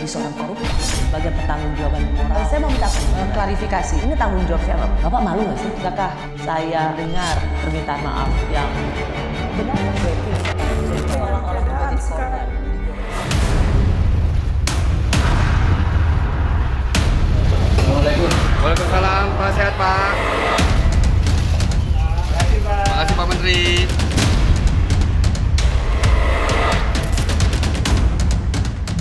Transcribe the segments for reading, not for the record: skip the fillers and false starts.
seorang koruptor sebagai pertanggungjawaban moral. Saya mau minta klarifikasi, ini tanggung jawab siapa? Bapak malu nggak sih? Apakah saya dengar permintaan maaf yang benar berarti orang-orang menjadi korban? Assalamualaikum. Waalaikumsalam, Pak. Sehat, Pak. Terima kasih, Pak Menteri.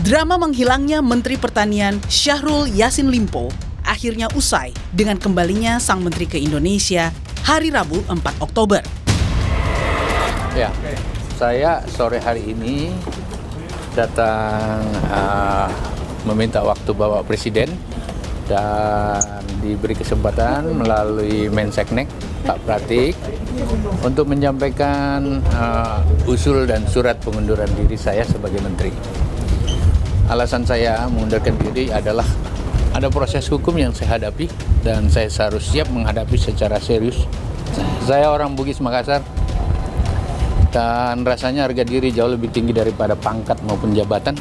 Drama menghilangnya Menteri Pertanian Syahrul Yassin Limpo akhirnya usai dengan kembalinya sang menteri ke Indonesia hari Rabu 4 Oktober. Ya, saya sore hari ini datang meminta waktu Bapak Presiden dan diberi kesempatan melalui Menseknek Pak Pratik untuk menyampaikan usul dan surat pengunduran diri saya sebagai menteri. Alasan saya mengundurkan diri adalah ada proses hukum yang saya hadapi dan saya harus siap menghadapi secara serius. Saya orang Bugis Makassar dan rasanya harga diri jauh lebih tinggi daripada pangkat maupun jabatan.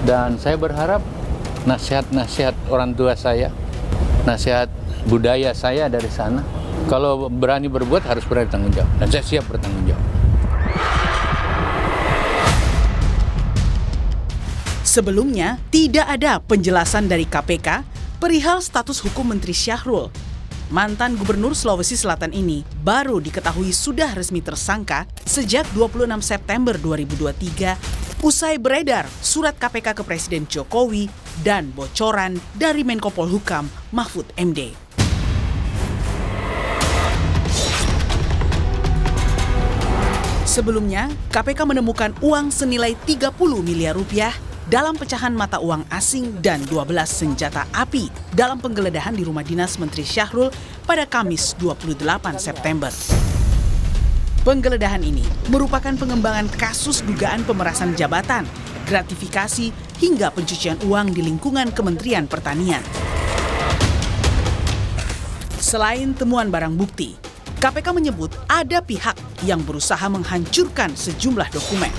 Dan saya berharap nasihat-nasihat orang tua saya, nasihat budaya saya dari sana, kalau berani berbuat harus berani tanggung jawab. Dan saya siap bertanggung jawab. Sebelumnya, tidak ada penjelasan dari KPK perihal status hukum Menteri Syahrul. Mantan Gubernur Sulawesi Selatan ini baru diketahui sudah resmi tersangka sejak 26 September 2023 usai beredar surat KPK ke Presiden Jokowi dan bocoran dari Menko Polhukam Mahfud MD. Sebelumnya, KPK menemukan uang senilai 30 miliar rupiah dalam pecahan mata uang asing dan 12 senjata api dalam penggeledahan di rumah dinas Menteri Syahrul pada Kamis 28 September. Penggeledahan ini merupakan pengembangan kasus dugaan pemerasan jabatan, gratifikasi, hingga pencucian uang di lingkungan Kementerian Pertanian. Selain temuan barang bukti, KPK menyebut ada pihak yang berusaha menghancurkan sejumlah dokumen.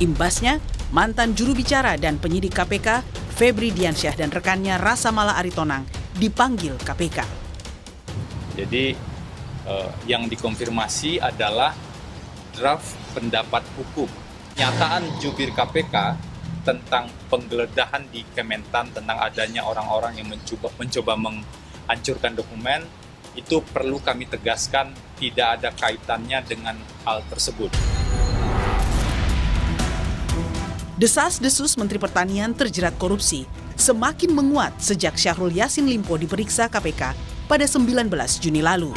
Imbasnya, mantan juru bicara dan penyidik KPK, Febri Diansyah dan rekannya Rasa Mala Aritonang dipanggil KPK. Jadi yang dikonfirmasi adalah draft pendapat hukum. Nyataan jubir KPK tentang penggeledahan di Kementan tentang adanya orang-orang yang mencoba menghancurkan dokumen, itu perlu kami tegaskan tidak ada kaitannya dengan hal tersebut. Desas-desus Menteri Pertanian terjerat korupsi semakin menguat sejak Syahrul Yassin Limpo diperiksa KPK pada 19 Juni lalu.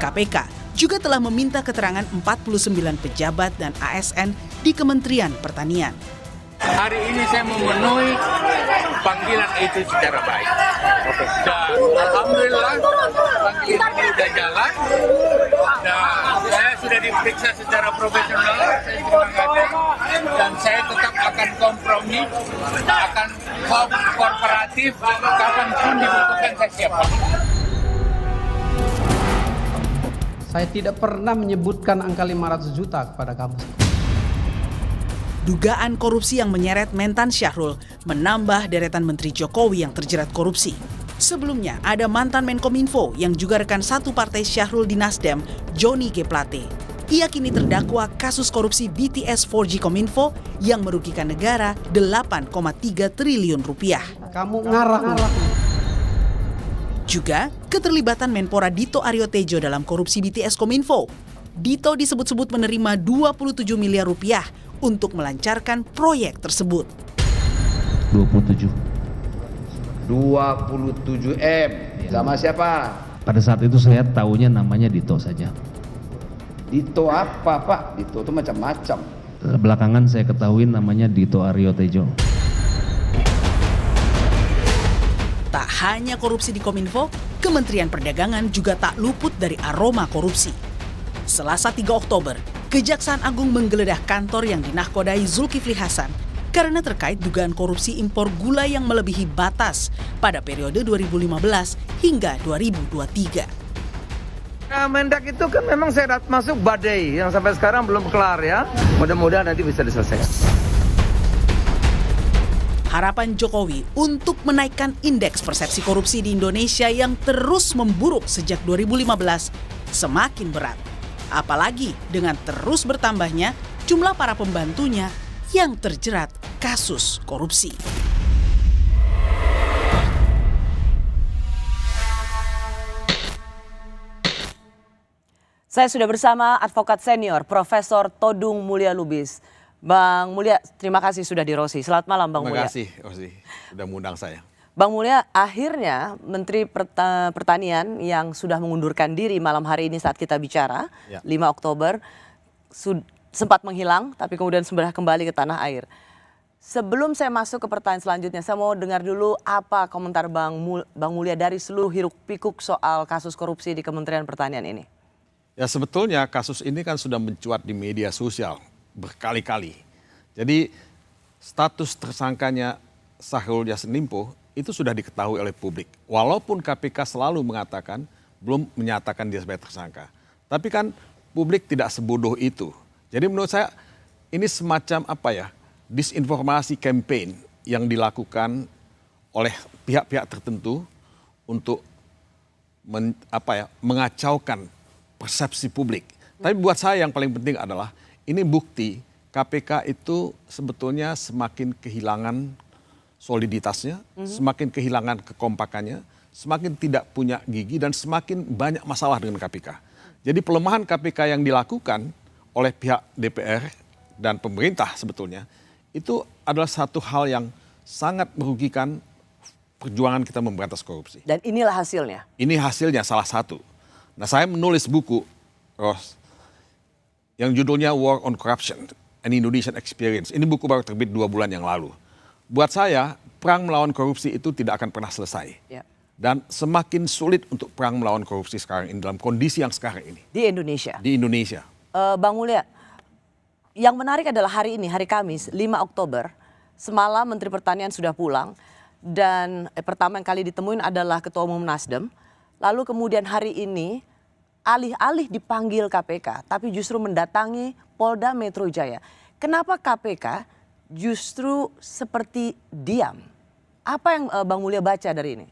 KPK juga telah meminta keterangan 49 pejabat dan ASN di Kementerian Pertanian. Hari ini saya memenuhi panggilan itu secara baik. Dan alhamdulillah panggilan ini sudah jalan. Dan saya sudah diperiksa secara profesional, saya terima kasih. Dan saya tetap akan kompromi, akan kooperatif, kapanpun dibutuhkan saya siap. Saya tidak pernah menyebutkan angka 500 juta kepada kamu. Dugaan korupsi yang menyeret mentan Syahrul menambah deretan Menteri Jokowi yang terjerat korupsi. Sebelumnya, ada mantan Menkominfo yang juga rekan satu partai Syahrul di Nasdem, Johnny G. Plate. Ia kini terdakwa kasus korupsi BTS 4G Kominfo yang merugikan negara 8,3 triliun rupiah. Kamu ngarang. Juga keterlibatan Menpora Dito Aryo Tejo dalam korupsi BTS Kominfo. Dito disebut-sebut menerima 27 miliar rupiah untuk melancarkan proyek tersebut. 27 M. Sama siapa? Pada saat itu saya tahunya namanya Dito saja. Dito apa, Pak? Dito itu macam-macam. Belakangan saya ketahui namanya Dito Aryo Tejo. Tak hanya korupsi di Kominfo, Kementerian Perdagangan juga tak luput dari aroma korupsi. Selasa 3 Oktober, Kejaksaan Agung menggeledah kantor yang dinahkodai Zulkifli Hasan karena terkait dugaan korupsi impor gula yang melebihi batas pada periode 2015 hingga 2023. Mendak itu kan memang saya masuk badai yang sampai sekarang belum kelar ya. Mudah-mudahan nanti bisa diselesaikan. Harapan Jokowi untuk menaikkan indeks persepsi korupsi di Indonesia yang terus memburuk sejak 2015 semakin berat. Apalagi dengan terus bertambahnya jumlah para pembantunya yang terjerat kasus korupsi. Saya sudah bersama advokat senior Profesor Todung Mulya Lubis. Bang Mulya, terima kasih sudah di Rosi. Selamat malam Bang Mulya. Terima kasih Rosi, sudah mengundang saya. Bang Mulya, akhirnya Menteri Pertanian yang sudah mengundurkan diri malam hari ini saat kita bicara, 5 Oktober, sempat menghilang tapi kemudian sudah kembali ke tanah air. Sebelum saya masuk ke pertanyaan selanjutnya, saya mau dengar dulu apa komentar Bang Mulya dari seluruh hiruk pikuk soal kasus korupsi di Kementerian Pertanian ini. Ya sebetulnya kasus ini kan sudah mencuat di media sosial berkali-kali. Jadi status tersangkanya Syahrul Yassin Limpo itu sudah diketahui oleh publik. Walaupun KPK selalu mengatakan belum menyatakan dia sebagai tersangka. Tapi kan publik tidak sebodoh itu. Jadi menurut saya ini semacam disinformasi campaign yang dilakukan oleh pihak-pihak tertentu untuk mengacaukan persepsi publik. Tapi buat saya yang paling penting adalah ini bukti KPK itu sebetulnya semakin kehilangan soliditasnya, semakin kehilangan kekompakannya, semakin tidak punya gigi dan semakin banyak masalah dengan KPK. Jadi pelemahan KPK yang dilakukan oleh pihak DPR dan pemerintah sebetulnya itu adalah satu hal yang sangat merugikan perjuangan kita memberantas korupsi. Dan inilah hasilnya. Ini hasilnya salah satu. Nah, saya menulis buku, Ros, yang judulnya War on Corruption, an Indonesian Experience. Ini buku baru terbit 2 bulan yang lalu. Buat saya, perang melawan korupsi itu tidak akan pernah selesai. Ya. Dan semakin sulit untuk perang melawan korupsi sekarang ini dalam kondisi yang sekarang ini. Di Indonesia? Di Indonesia. Bang Mulya, yang menarik adalah hari ini, hari Kamis, 5 Oktober, semalam Menteri Pertanian sudah pulang. Dan pertama yang kali ditemuin adalah Ketua Umum Nasdem. Lalu kemudian hari ini alih-alih dipanggil KPK, tapi justru mendatangi Polda Metro Jaya. Kenapa KPK justru seperti diam? Apa yang Bang Mulya baca dari ini?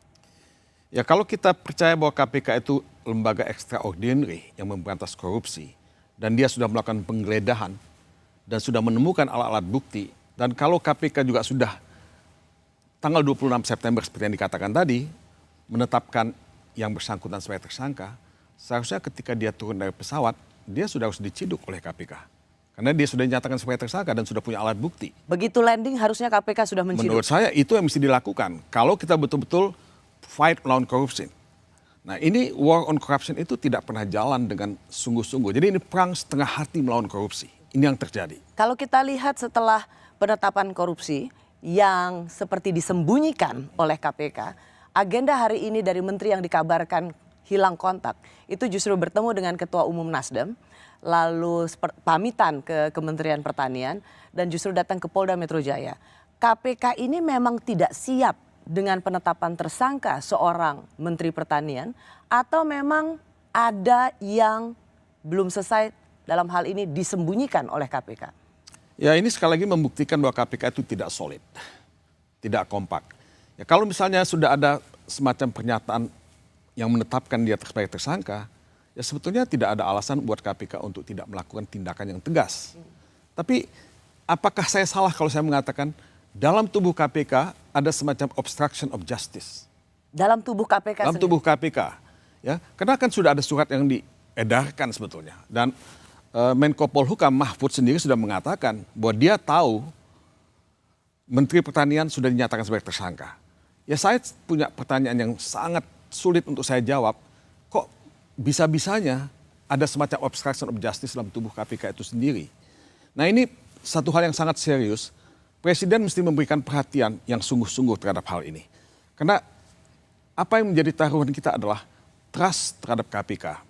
Ya kalau kita percaya bahwa KPK itu lembaga extraordinary yang memberantas korupsi, dan dia sudah melakukan penggeledahan dan sudah menemukan alat-alat bukti, dan kalau KPK juga sudah tanggal 26 September seperti yang dikatakan tadi, menetapkan yang bersangkutan sebagai tersangka, seharusnya ketika dia turun dari pesawat, dia sudah harus diciduk oleh KPK. Karena dia sudah dinyatakan sebagai tersangka dan sudah punya alat bukti. Begitu landing harusnya KPK sudah menciduk? Menurut saya itu yang mesti dilakukan. Kalau kita betul-betul fight melawan korupsi. Nah ini war on corruption itu tidak pernah jalan dengan sungguh-sungguh. Jadi ini perang setengah hati melawan korupsi. Ini yang terjadi. Kalau kita lihat setelah penetapan korupsi yang seperti disembunyikan oleh KPK, agenda hari ini dari menteri yang dikabarkan hilang kontak, itu justru bertemu dengan Ketua Umum Nasdem, lalu pamitan ke Kementerian Pertanian, dan justru datang ke Polda Metro Jaya. KPK ini memang tidak siap dengan penetapan tersangka seorang Menteri Pertanian, atau memang ada yang belum selesai dalam hal ini disembunyikan oleh KPK? Ya ini sekali lagi membuktikan bahwa KPK itu tidak solid, tidak kompak. Ya kalau misalnya sudah ada semacam pernyataan yang menetapkan dia sebagai tersangka, ya sebetulnya tidak ada alasan buat KPK untuk tidak melakukan tindakan yang tegas. Tapi apakah saya salah kalau saya mengatakan dalam tubuh KPK ada semacam obstruction of justice? Dalam tubuh KPK? Dalam tubuh KPK. Ya, karena kan sudah ada surat yang diedarkan sebetulnya. Dan Menko Polhukam Mahfud sendiri sudah mengatakan bahwa dia tahu Menteri Pertanian sudah dinyatakan sebagai tersangka. Ya saya punya pertanyaan yang sangat sulit untuk saya jawab. Kok bisa-bisanya ada semacam obstruction of justice dalam tubuh KPK itu sendiri? Nah ini satu hal yang sangat serius. Presiden mesti memberikan perhatian yang sungguh-sungguh terhadap hal ini. Karena apa yang menjadi taruhan kita adalah trust terhadap KPK.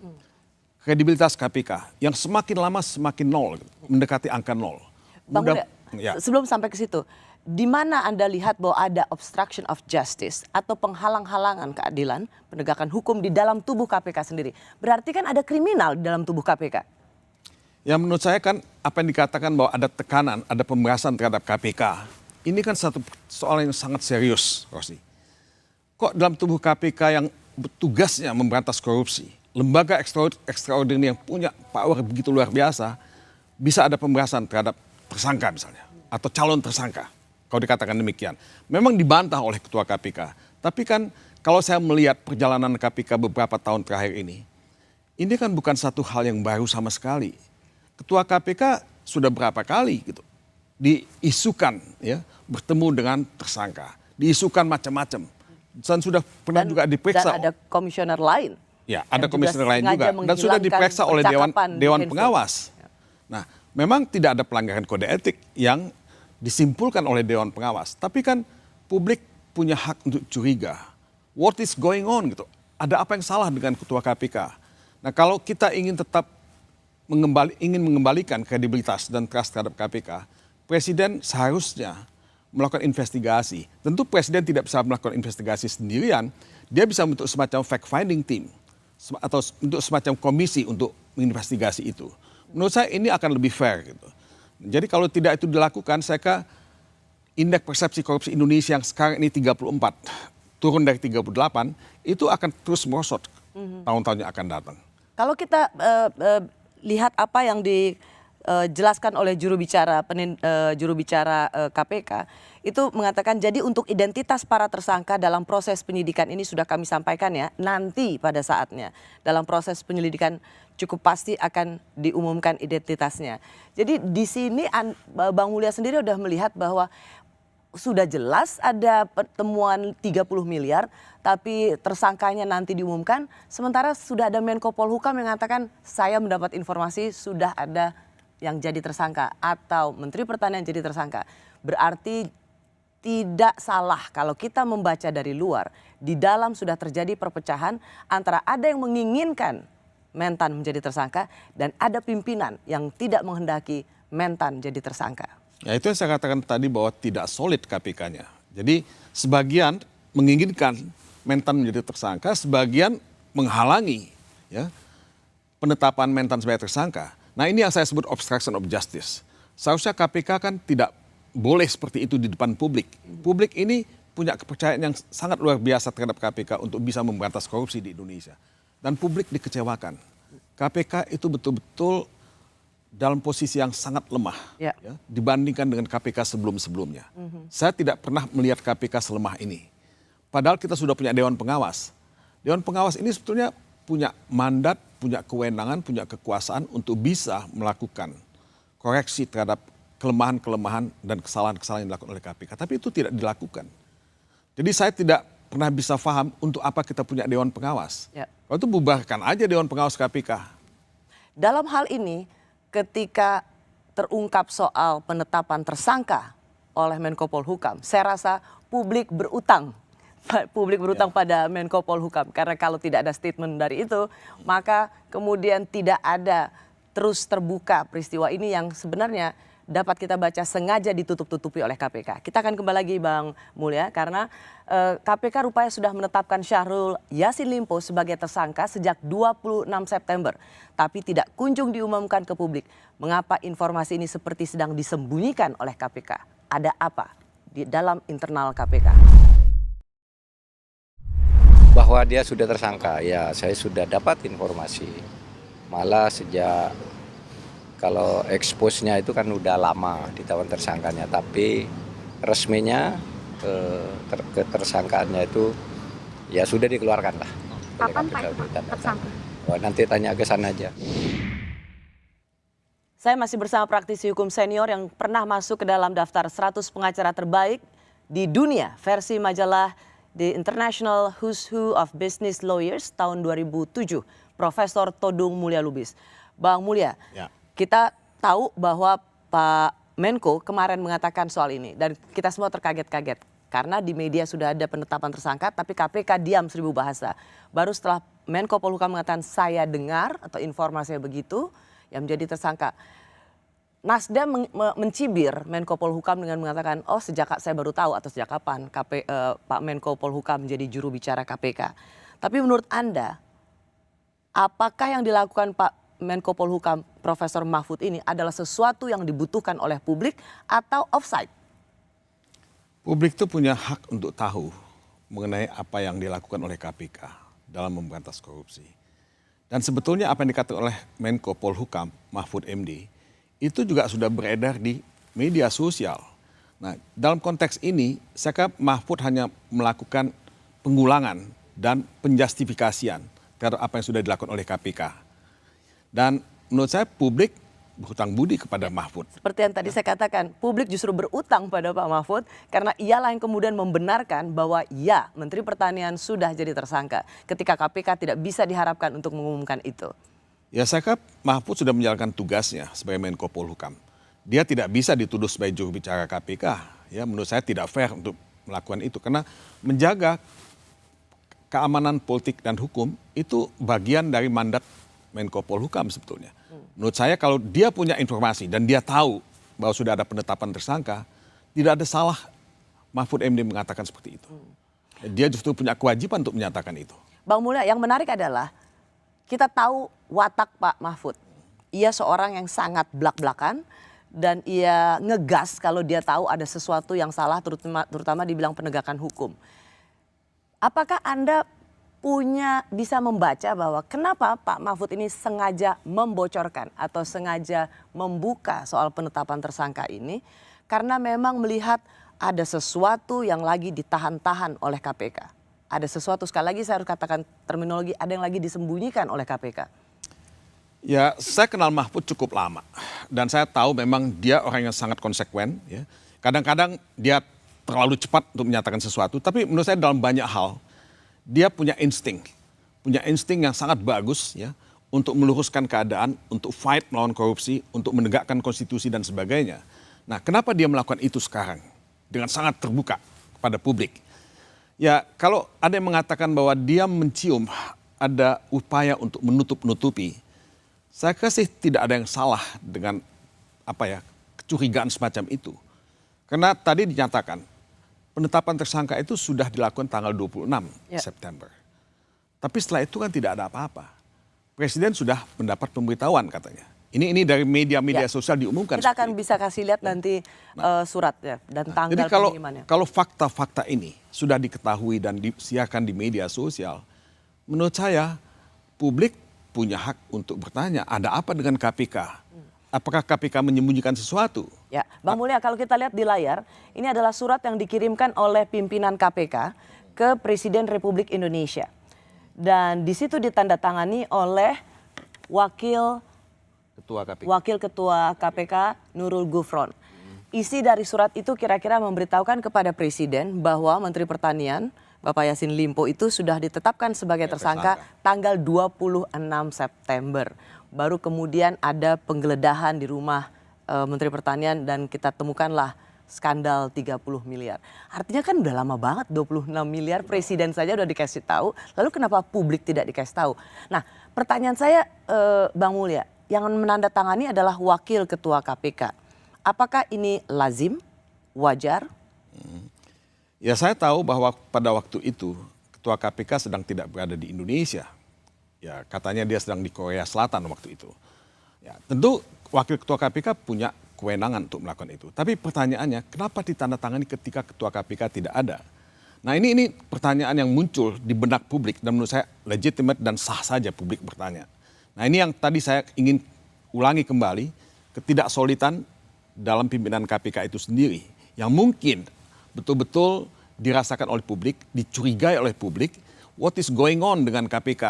Kredibilitas KPK yang semakin lama semakin nol, mendekati angka nol. Bang Mulya, sebelum sampai ke situ, di mana Anda lihat bahwa ada obstruction of justice atau penghalang-halangan keadilan, penegakan hukum di dalam tubuh KPK sendiri? Berarti kan ada kriminal di dalam tubuh KPK. Ya menurut saya kan apa yang dikatakan bahwa ada tekanan, ada pemerasan terhadap KPK, ini kan satu soal yang sangat serius, Rosni. Kok dalam tubuh KPK yang tugasnya memberantas korupsi, lembaga extraordinary yang punya power begitu luar biasa, bisa ada pembahasan terhadap tersangka misalnya, atau calon tersangka, kalau dikatakan demikian. Memang dibantah oleh Ketua KPK, tapi kan kalau saya melihat perjalanan KPK beberapa tahun terakhir ini kan bukan satu hal yang baru sama sekali. Ketua KPK sudah berapa kali gitu diisukan ya bertemu dengan tersangka, diisukan macam-macam. Dan sudah pernah juga diperiksa. Dan ada komisioner lain. Ya, ada komisioner lain juga. Dan sudah diperiksa oleh Dewan Pengawas. Nah, memang tidak ada pelanggaran kode etik yang disimpulkan oleh Dewan Pengawas. Tapi kan publik punya hak untuk curiga. What is going on gitu. Ada apa yang salah dengan Ketua KPK? Nah, kalau kita ingin tetap mengembalikan kredibilitas dan trust terhadap KPK, Presiden seharusnya melakukan investigasi. Tentu Presiden tidak bisa melakukan investigasi sendirian, dia bisa membentuk semacam fact-finding team atau untuk semacam komisi untuk menginvestigasi itu. Menurut saya ini akan lebih fair gitu. Jadi kalau tidak itu dilakukan, saya kira indeks persepsi korupsi Indonesia yang sekarang ini 34, turun dari 38, itu akan terus merosot tahun-tahun yang akan datang. Kalau kita lihat apa yang dijelaskan oleh juru bicara KPK, itu mengatakan jadi untuk identitas para tersangka dalam proses penyidikan ini sudah kami sampaikan ya, nanti pada saatnya dalam proses penyelidikan cukup pasti akan diumumkan identitasnya. Jadi di sini Bang Mulya sendiri sudah melihat bahwa sudah jelas ada pertemuan 30 miliar, tapi tersangkanya nanti diumumkan. Sementara sudah ada Menko Polhukam yang mengatakan saya mendapat informasi sudah ada yang jadi tersangka atau Menteri Pertanian jadi tersangka. Berarti tidak salah kalau kita membaca dari luar, di dalam sudah terjadi perpecahan antara ada yang menginginkan Mentan menjadi tersangka dan ada pimpinan yang tidak menghendaki Mentan jadi tersangka. Ya itu yang saya katakan tadi bahwa tidak solid KPK-nya. Jadi sebagian menginginkan Mentan menjadi tersangka, sebagian menghalangi ya penetapan Mentan sebagai tersangka. Nah ini yang saya sebut obstruction of justice. Seharusnya KPK kan tidak boleh seperti itu di depan publik. Publik ini punya kepercayaan yang sangat luar biasa terhadap KPK untuk bisa memberantas korupsi di Indonesia. Dan publik dikecewakan. KPK itu betul-betul dalam posisi yang sangat lemah ya, dibandingkan dengan KPK sebelum-sebelumnya. Saya tidak pernah melihat KPK selemah ini. Padahal kita sudah punya Dewan Pengawas. Dewan Pengawas ini sebetulnya punya mandat, punya kewenangan, punya kekuasaan untuk bisa melakukan koreksi terhadap kelemahan-kelemahan dan kesalahan-kesalahan yang dilakukan oleh KPK. Tapi itu tidak dilakukan. Jadi saya tidak pernah bisa paham untuk apa kita punya Dewan Pengawas. Ya. Kalau itu bubarkan aja Dewan Pengawas KPK. Dalam hal ini ketika terungkap soal penetapan tersangka oleh Menko Polhukam, saya rasa publik berutang pada Menko Polhukam. Karena kalau tidak ada statement dari itu, maka kemudian tidak ada terus terbuka peristiwa ini yang sebenarnya dapat kita baca sengaja ditutup-tutupi oleh KPK. Kita akan kembali lagi Bang Mulya, karena KPK rupanya sudah menetapkan Syahrul Yassin Limpo sebagai tersangka sejak 26 September. Tapi tidak kunjung diumumkan ke publik. Mengapa informasi ini seperti sedang disembunyikan oleh KPK? Ada apa di dalam internal KPK? Bahwa dia sudah tersangka, ya saya sudah dapat informasi. Malah sejak kalau expose-nya itu kan udah lama ditawan tersangkanya, tapi resminya ketersangkaannya itu ya sudah dikeluarkan lah. Kapan Pak tersangka? Oh, nanti tanya ke sana aja. Saya masih bersama praktisi hukum senior yang pernah masuk ke dalam daftar 100 pengacara terbaik di dunia versi majalah The International Who's Who of Business Lawyers tahun 2007, Profesor Todung Mulya Lubis. Bang Mulya, ya. Kita tahu bahwa Pak Menko kemarin mengatakan soal ini dan kita semua terkaget-kaget karena di media sudah ada penetapan tersangka tapi KPK diam 1000 bahasa. Baru setelah Menko Polhukam mengatakan saya dengar atau informasinya begitu yang menjadi tersangka. Nasdem mencibir Menko Polhukam dengan mengatakan oh sejak saya baru tahu atau sejak kapan Pak Menko Polhukam menjadi juru bicara KPK. Tapi menurut Anda apakah yang dilakukan Pak Menko Polhukam Profesor Mahfud ini adalah sesuatu yang dibutuhkan oleh publik atau offside? Publik itu punya hak untuk tahu mengenai apa yang dilakukan oleh KPK dalam memberantas korupsi. Dan sebetulnya apa yang dikatakan oleh Menko Polhukam, Mahfud MD, itu juga sudah beredar di media sosial. Nah, dalam konteks ini, saya kira Mahfud hanya melakukan pengulangan dan penjustifikasian terhadap apa yang sudah dilakukan oleh KPK. Dan menurut saya publik berhutang budi kepada Mahfud. Seperti yang tadi saya katakan, publik justru berutang pada Pak Mahfud karena ialah yang kemudian membenarkan bahwa ya, Menteri Pertanian sudah jadi tersangka ketika KPK tidak bisa diharapkan untuk mengumumkan itu. Ya, saya kira Mahfud sudah menjalankan tugasnya sebagai Menko Polhukam. Dia tidak bisa dituduh sebagai juru bicara KPK. Ya, menurut saya tidak fair untuk melakukan itu karena menjaga keamanan politik dan hukum itu bagian dari mandat Menko Polhukam sebetulnya. Menurut saya kalau dia punya informasi dan dia tahu bahwa sudah ada penetapan tersangka, tidak ada salah Mahfud MD mengatakan seperti itu. Dia justru punya kewajiban untuk menyatakan itu. Bang Mulya, yang menarik adalah kita tahu watak Pak Mahfud. Ia seorang yang sangat belak-belakan dan ia ngegas kalau dia tahu ada sesuatu yang salah terutama di bidang penegakan hukum. Apakah Anda bisa membaca bahwa kenapa Pak Mahfud ini sengaja membocorkan atau sengaja membuka soal penetapan tersangka ini karena memang melihat ada sesuatu yang lagi ditahan-tahan oleh KPK. Ada sesuatu, sekali lagi saya harus katakan terminologi, ada yang lagi disembunyikan oleh KPK. Ya, saya kenal Mahfud cukup lama dan saya tahu memang dia orang yang sangat konsekuen. Ya. Kadang-kadang dia terlalu cepat untuk menyatakan sesuatu, tapi menurut saya dalam banyak hal dia punya insting yang sangat bagus ya untuk meluruskan keadaan, untuk fight melawan korupsi, untuk menegakkan konstitusi dan sebagainya. Nah, kenapa dia melakukan itu sekarang dengan sangat terbuka kepada publik? Ya, kalau ada yang mengatakan bahwa dia mencium ada upaya untuk menutup-nutupi, saya kira sih tidak ada yang salah dengan kecurigaan semacam itu. Karena tadi dinyatakan penetapan tersangka itu sudah dilakukan tanggal 26 September. Tapi setelah itu kan tidak ada apa-apa. Presiden sudah mendapat pemberitahuan katanya. Ini dari media-media sosial diumumkan. Kita akan bisa kasih lihat nanti suratnya dan tanggal jadi pengirimannya. Kalau fakta-fakta ini sudah diketahui dan disiarkan di media sosial, menurut saya publik punya hak untuk bertanya, ada apa dengan KPK? Apakah KPK menyembunyikan sesuatu? Ya, Bang Mulya, kalau kita lihat di layar, ini adalah surat yang dikirimkan oleh pimpinan KPK ke Presiden Republik Indonesia. Dan di situ ditandatangani oleh Wakil Ketua KPK Nurul Gufron. Isi dari surat itu kira-kira memberitahukan kepada Presiden bahwa Menteri Pertanian Bapak Yassin Limpo itu sudah ditetapkan sebagai tersangka tanggal 26 September. Baru kemudian ada penggeledahan di rumah Menteri Pertanian dan kita temukanlah skandal 30 miliar. Artinya kan udah lama banget 26 miliar Presiden saja udah dikasih tahu. Lalu kenapa publik tidak dikasih tahu? Nah, pertanyaan saya Bang Mulya, yang menandatangani adalah Wakil Ketua KPK. Apakah ini lazim, wajar? Ya, saya tahu bahwa pada waktu itu Ketua KPK sedang tidak berada di Indonesia. Ya, katanya dia sedang di Korea Selatan waktu itu. Ya, tentu Wakil Ketua KPK punya kewenangan untuk melakukan itu. Tapi pertanyaannya, kenapa ditandatangani ketika Ketua KPK tidak ada? Nah, ini pertanyaan yang muncul di benak publik dan menurut saya legitimate dan sah saja publik bertanya. Nah, ini yang tadi saya ingin ulangi kembali, ketidaksolidan dalam pimpinan KPK itu sendiri yang mungkin betul-betul dirasakan oleh publik, dicurigai oleh publik, what is going on dengan KPK.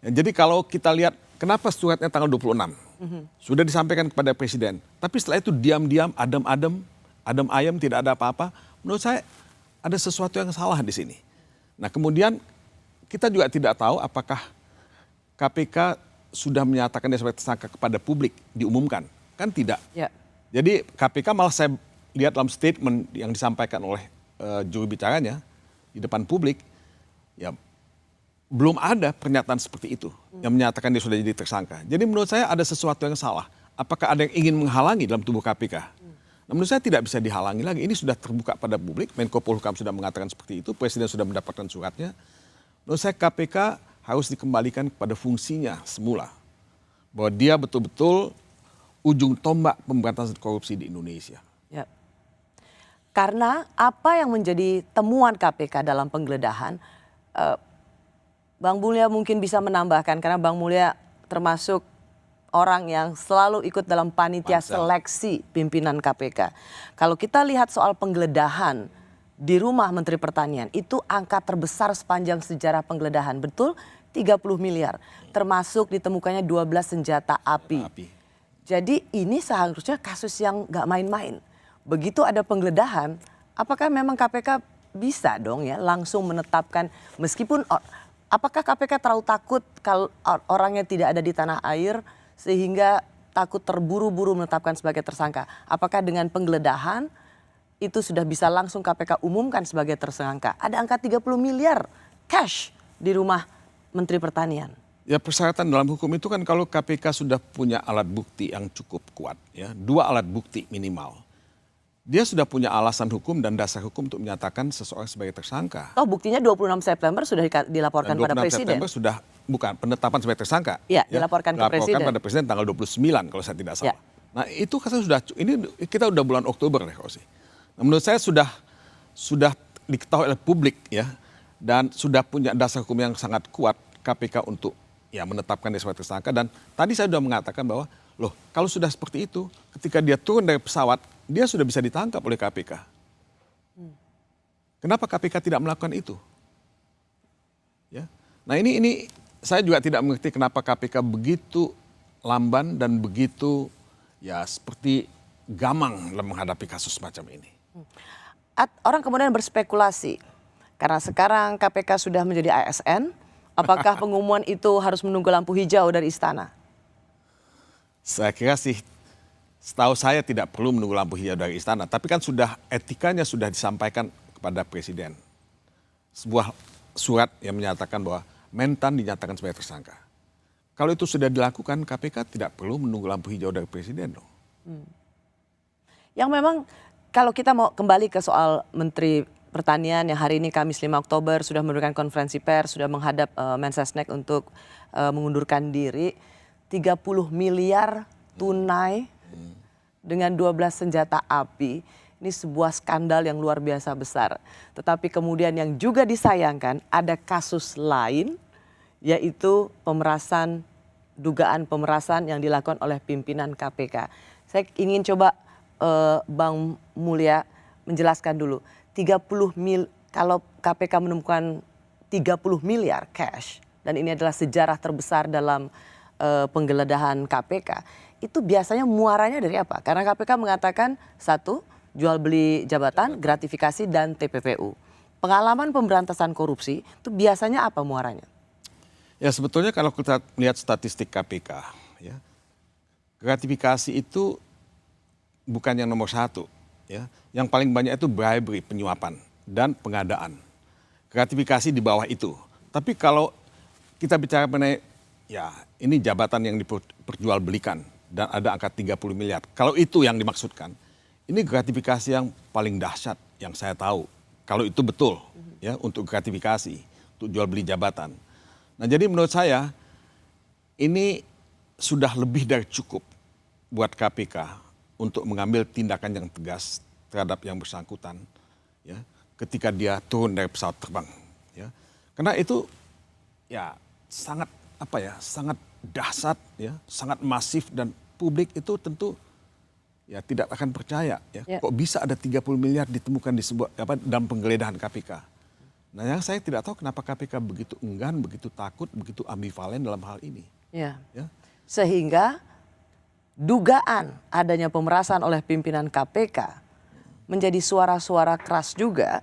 Ya, jadi kalau kita lihat kenapa suratnya tanggal 26, sudah disampaikan kepada Presiden, tapi setelah itu diam-diam, adem ayem, tidak ada apa-apa, menurut saya ada sesuatu yang salah di sini. Nah, kemudian kita juga tidak tahu apakah KPK sudah menyatakan dia sebagai tersangka kepada publik, diumumkan, kan tidak. Ya. Jadi KPK malah saya lihat dalam statement yang disampaikan oleh juru bicaranya di depan publik, ya belum ada pernyataan seperti itu yang menyatakan dia sudah jadi tersangka. Jadi menurut saya ada sesuatu yang salah. Apakah ada yang ingin menghalangi dalam tubuh KPK? Nah, menurut saya tidak bisa dihalangi lagi. Ini sudah terbuka pada publik. Menko Polhukam sudah mengatakan seperti itu. Presiden sudah mendapatkan suratnya. Menurut saya KPK harus dikembalikan kepada fungsinya semula. Bahwa dia betul-betul ujung tombak pemberantasan korupsi di Indonesia. Ya. Karena apa yang menjadi temuan KPK dalam penggeledahan, Bang Mulya mungkin bisa menambahkan karena Bang Mulya termasuk orang yang selalu ikut dalam panitia seleksi pimpinan KPK. Kalau kita lihat soal penggeledahan di rumah Menteri Pertanian, itu angka terbesar sepanjang sejarah penggeledahan, betul? 30 miliar, termasuk ditemukannya 12 senjata api. Jadi ini seharusnya kasus yang nggak main-main. Begitu ada penggeledahan, apakah memang KPK bisa dong ya langsung menetapkan, meskipun apakah KPK terlalu takut kalau orangnya tidak ada di tanah air sehingga takut terburu-buru menetapkan sebagai tersangka? Apakah dengan penggeledahan itu sudah bisa langsung KPK umumkan sebagai tersangka? Ada angka 30 miliar cash di rumah Menteri Pertanian. Ya, persyaratan dalam hukum itu kan kalau KPK sudah punya alat bukti yang cukup kuat, ya, 2 alat bukti minimal. Dia sudah punya alasan hukum dan dasar hukum untuk menyatakan seseorang sebagai tersangka. Oh, buktinya 26 September sudah dilaporkan pada Presiden. 26 September sudah bukan penetapan sebagai tersangka. Ya, dilaporkan ke Presiden. Dilaporkan pada Presiden tanggal 29 kalau saya tidak salah. Ya. Nah, itu kan sudah, ini kita udah bulan Oktober deh, Rosi. Nah, menurut saya sudah diketahui oleh publik, ya, dan sudah punya dasar hukum yang sangat kuat KPK untuk ya menetapkan dia sebagai tersangka. Dan tadi saya sudah mengatakan bahwa loh, kalau sudah seperti itu, ketika dia turun dari pesawat, dia sudah bisa ditangkap oleh KPK. Kenapa KPK tidak melakukan itu? Ya. Nah, ini saya juga tidak mengerti kenapa KPK begitu lamban dan begitu ya seperti gamang dalam menghadapi kasus semacam ini. Orang kemudian berspekulasi karena sekarang KPK sudah menjadi ASN, apakah pengumuman itu harus menunggu lampu hijau dari istana? Saya kira sih, setahu saya tidak perlu menunggu lampu hijau dari istana, tapi kan sudah etikanya sudah disampaikan kepada Presiden. Sebuah surat yang menyatakan bahwa Mentan dinyatakan sebagai tersangka. Kalau itu sudah dilakukan, KPK tidak perlu menunggu lampu hijau dari Presiden dong. Yang memang kalau kita mau kembali ke soal Menteri Pertanian yang hari ini Kamis 5 Oktober sudah memberikan konferensi pers, sudah menghadap Mensesnek untuk mengundurkan diri. 30 miliar tunai dengan 12 senjata api. Ini sebuah skandal yang luar biasa besar. Tetapi kemudian yang juga disayangkan ada kasus lain yaitu pemerasan, dugaan pemerasan yang dilakukan oleh pimpinan KPK. Saya ingin coba Bang Mulya menjelaskan dulu. Kalau KPK menemukan 30 miliar cash dan ini adalah sejarah terbesar dalam penggeledahan KPK, itu biasanya muaranya dari apa? Karena KPK mengatakan 1, jual beli jabatan, gratifikasi, dan TPPU. Pengalaman pemberantasan korupsi itu biasanya apa muaranya? Ya, sebetulnya kalau kita lihat statistik KPK, ya, gratifikasi itu bukan yang nomor 1. Ya. Yang paling banyak itu bribery, penyuapan, dan pengadaan. Gratifikasi di bawah itu. Tapi kalau kita bicara mengenai ya ini jabatan yang diperjualbelikan dan ada angka 30 miliar. Kalau itu yang dimaksudkan, ini gratifikasi yang paling dahsyat yang saya tahu. Kalau itu betul ya untuk gratifikasi, untuk jual beli jabatan. Nah, jadi menurut saya ini sudah lebih dari cukup buat KPK untuk mengambil tindakan yang tegas terhadap yang bersangkutan ya ketika dia turun dari pesawat terbang ya. Karena itu ya sangat sangat dahsyat ya, sangat masif dan publik itu tentu ya tidak akan percaya ya. Kok bisa ada 30 miliar ditemukan di sebuah dalam penggeledahan KPK. Nah, yang saya tidak tahu kenapa KPK begitu enggan, begitu takut, begitu ambivalen dalam hal ini. Ya. Sehingga dugaan adanya pemerasan oleh pimpinan KPK menjadi suara-suara keras juga,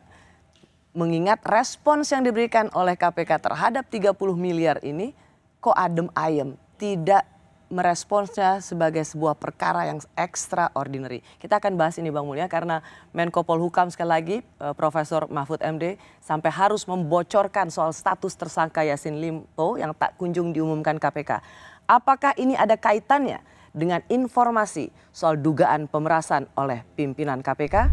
mengingat respons yang diberikan oleh KPK terhadap 30 miliar ini kok adem ayem, tidak meresponsnya sebagai sebuah perkara yang extraordinary. Kita akan bahas ini Bang Mulya karena Menko Polhukam sekali lagi Profesor Mahfud MD sampai harus membocorkan soal status tersangka Yassin Limpo yang tak kunjung diumumkan KPK. Apakah ini ada kaitannya dengan informasi soal dugaan pemerasan oleh pimpinan KPK?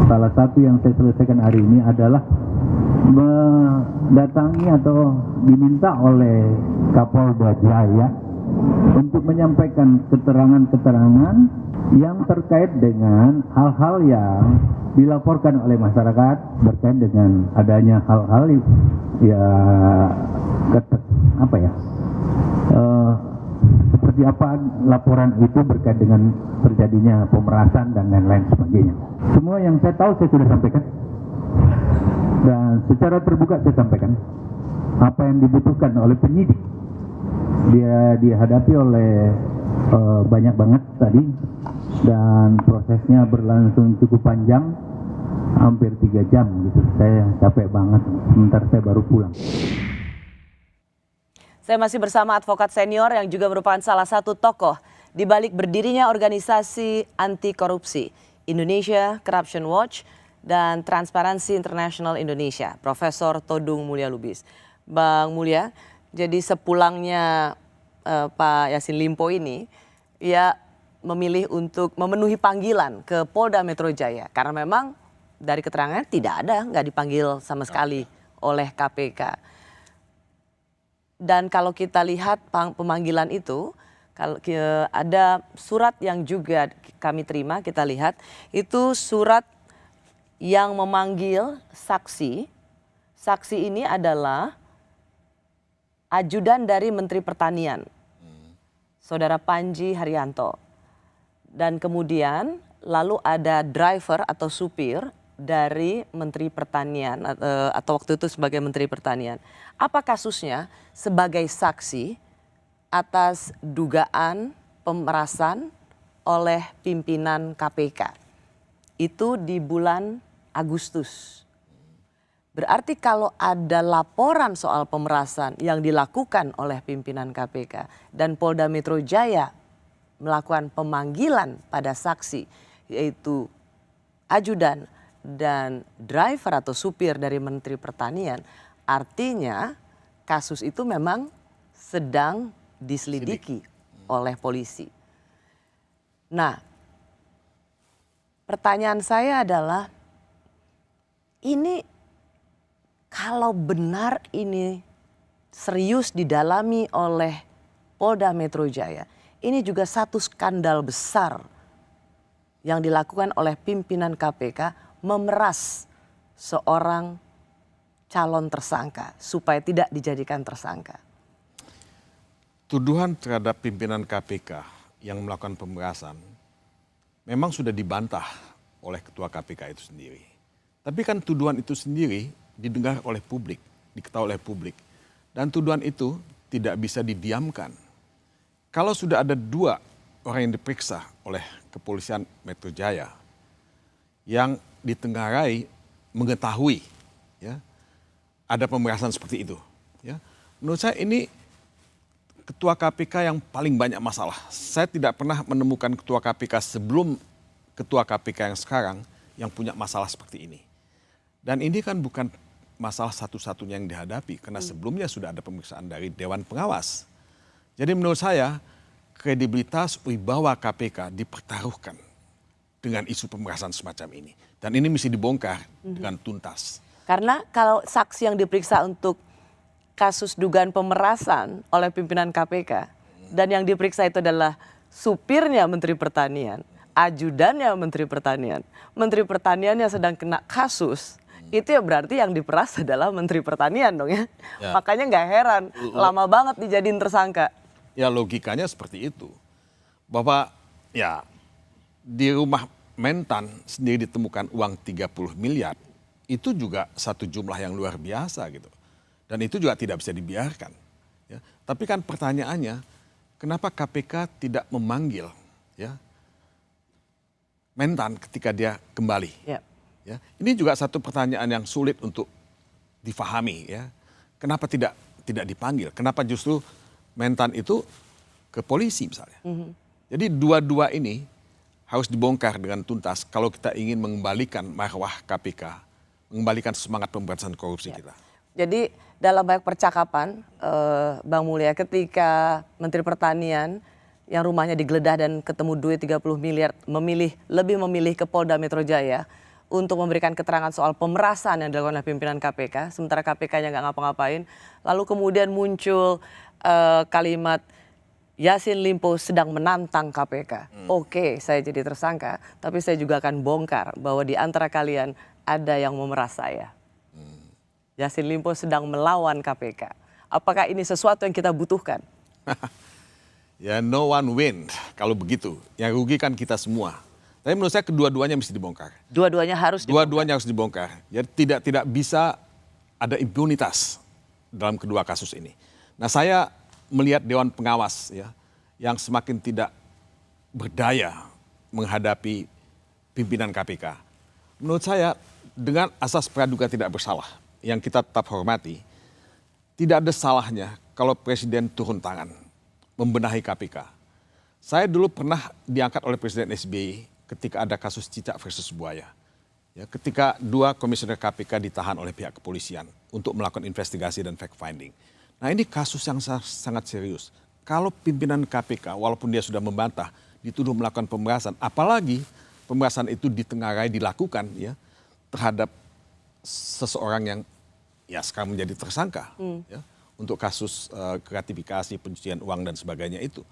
Salah satu yang saya selesaikan hari ini adalah mendatangi atau diminta oleh Kapolda Jaya untuk menyampaikan keterangan-keterangan yang terkait dengan hal-hal yang dilaporkan oleh masyarakat berkait dengan adanya hal-hal seperti apa laporan itu berkait dengan terjadinya pemerasan dan lain-lain sebagainya. Semua yang saya tahu saya sudah sampaikan dan secara terbuka saya sampaikan apa yang dibutuhkan oleh penyidik. Dia dihadapi oleh banyak banget tadi dan prosesnya berlangsung cukup panjang, hampir 3 jam gitu. Saya capek banget, sebentar saya baru pulang. Saya masih bersama advokat senior yang juga merupakan salah satu tokoh di balik berdirinya organisasi anti korupsi Indonesia Corruption Watch dan Transparency International Indonesia, Profesor Todung Mulya Lubis. Bang Mulya, jadi sepulangnya Pak Yassin Limpo ini, ia memilih untuk memenuhi panggilan ke Polda Metro Jaya karena memang dari keterangannya tidak ada, nggak dipanggil sama sekali oleh KPK. Dan kalau kita lihat pemanggilan itu, kalau ada surat yang juga kami terima, kita lihat itu surat yang memanggil saksi. Saksi ini adalah ajudan dari Menteri Pertanian, Saudara Panji Haryanto. Dan kemudian lalu ada driver atau supir dari Menteri Pertanian atau waktu itu sebagai Menteri Pertanian. Apa kasusnya? Sebagai saksi atas dugaan pemerasan oleh pimpinan KPK. Itu di bulan Agustus. Berarti kalau ada laporan soal pemerasan yang dilakukan oleh pimpinan KPK dan Polda Metro Jaya melakukan pemanggilan pada saksi, yaitu ajudan dan driver atau supir dari Menteri Pertanian, artinya kasus itu memang sedang diselidiki oleh polisi. Nah, pertanyaan saya adalah, ini kalau benar ini serius didalami oleh Polda Metro Jaya, ini juga satu skandal besar yang dilakukan oleh pimpinan KPK memeras seorang calon tersangka supaya tidak dijadikan tersangka. Tuduhan terhadap pimpinan KPK yang melakukan pemerasan memang sudah dibantah oleh ketua KPK itu sendiri. Tapi kan tuduhan itu sendiri didengar oleh publik, diketahui oleh publik. Dan tuduhan itu tidak bisa didiamkan. Kalau sudah ada 2 orang yang diperiksa oleh kepolisian Metro Jaya yang ditengarai mengetahui ya, ada pemerasan seperti itu. Ya. Menurut saya ini ketua KPK yang paling banyak masalah. Saya tidak pernah menemukan ketua KPK sebelum ketua KPK yang sekarang yang punya masalah seperti ini. Dan ini kan bukan masalah satu-satunya yang dihadapi, karena sebelumnya sudah ada pemeriksaan dari Dewan Pengawas. Jadi menurut saya kredibilitas wibawa KPK dipertaruhkan dengan isu pemerasan semacam ini. Dan ini mesti dibongkar dengan tuntas. Karena kalau saksi yang diperiksa untuk kasus dugaan pemerasan oleh pimpinan KPK dan yang diperiksa itu adalah supirnya Menteri Pertanian, ajudannya Menteri Pertanian, Menteri Pertaniannya sedang kena kasus, itu ya berarti yang diperas adalah Menteri Pertanian dong ya. Makanya nggak heran lama banget dijadiin tersangka. Ya logikanya seperti itu. Bahwa ya di rumah Mentan sendiri ditemukan uang 30 miliar. Itu juga satu jumlah yang luar biasa gitu. Dan itu juga tidak bisa dibiarkan. Ya. Tapi kan pertanyaannya, kenapa KPK tidak memanggil ya, Mentan ketika dia kembali? Ya. Ini juga satu pertanyaan yang sulit untuk difahami. Ya. Kenapa tidak dipanggil? Kenapa justru Mentan itu ke polisi misalnya? Jadi dua-dua ini harus dibongkar dengan tuntas kalau kita ingin mengembalikan marwah KPK. Mengembalikan semangat pemberantasan korupsi kita. Jadi dalam banyak percakapan Bang Mulya, ketika Menteri Pertanian yang rumahnya digeledah dan ketemu duit 30 miliar lebih memilih ke Polda Metro Jaya untuk memberikan keterangan soal pemerasan yang dilakukan oleh pimpinan KPK, sementara KPK-nya nggak ngapa-ngapain, lalu kemudian muncul kalimat Yassin Limpo sedang menantang KPK. Oke, saya jadi tersangka, tapi saya juga akan bongkar bahwa di antara kalian ada yang memeras saya. Yassin Limpo sedang melawan KPK. Apakah ini sesuatu yang kita butuhkan? Ya, no one win kalau begitu. Yang rugi kan kita semua. Tapi menurut saya kedua-duanya mesti dibongkar. Dua-duanya harus dibongkar. Dua-duanya harus dibongkar. Jadi tidak bisa ada impunitas dalam kedua kasus ini. Nah, saya melihat Dewan Pengawas ya yang semakin tidak berdaya menghadapi pimpinan KPK. Menurut saya dengan asas praduga tidak bersalah yang kita tetap hormati, tidak ada salahnya kalau Presiden turun tangan membenahi KPK. Saya dulu pernah diangkat oleh Presiden SBY ketika ada kasus Cicak versus Buaya. Ya, ketika 2 komisioner KPK ditahan oleh pihak kepolisian untuk melakukan investigasi dan fact finding. Nah, ini kasus yang sangat serius. Kalau pimpinan KPK walaupun dia sudah membantah dituduh melakukan pemerasan, apalagi pemerasan itu ditengarai dilakukan ya terhadap seseorang yang ya sekarang menjadi tersangka ya untuk kasus gratifikasi, pencucian uang dan sebagainya itu.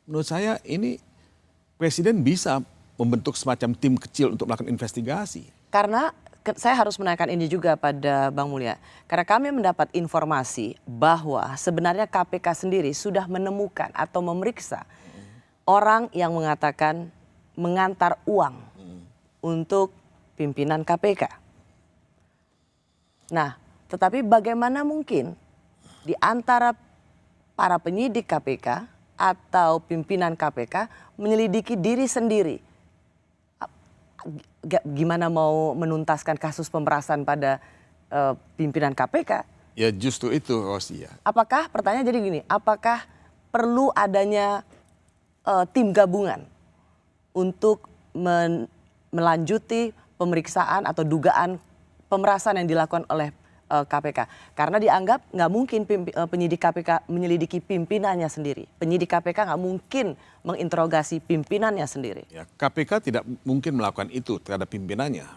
Menurut saya ini Presiden bisa membentuk semacam tim kecil untuk melakukan investigasi. Karena saya harus menanyakan ini juga pada Bang Mulya. Karena kami mendapat informasi bahwa sebenarnya KPK sendiri sudah menemukan atau memeriksa orang yang mengatakan mengantar uang untuk pimpinan KPK. Nah, tetapi bagaimana mungkin di antara para penyidik KPK atau pimpinan KPK menyelidiki diri sendiri? Gimana mau menuntaskan kasus pemerasan pada pimpinan KPK? Ya justru itu Rosi ya. Apakah pertanyaan jadi gini, apakah perlu adanya tim gabungan untuk melanjuti pemeriksaan atau dugaan pemerasan yang dilakukan oleh KPK? Karena dianggap nggak mungkin penyidik KPK menyelidiki pimpinannya sendiri. Penyidik KPK nggak mungkin menginterogasi pimpinannya sendiri. Ya, KPK tidak mungkin melakukan itu terhadap pimpinannya.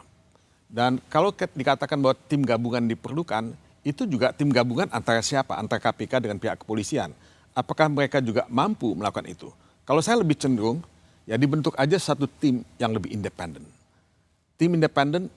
Dan kalau dikatakan bahwa tim gabungan diperlukan, itu juga tim gabungan antara siapa? Antara KPK dengan pihak kepolisian. Apakah mereka juga mampu melakukan itu? Kalau saya lebih cenderung, ya dibentuk aja satu tim yang lebih independen. Tim independen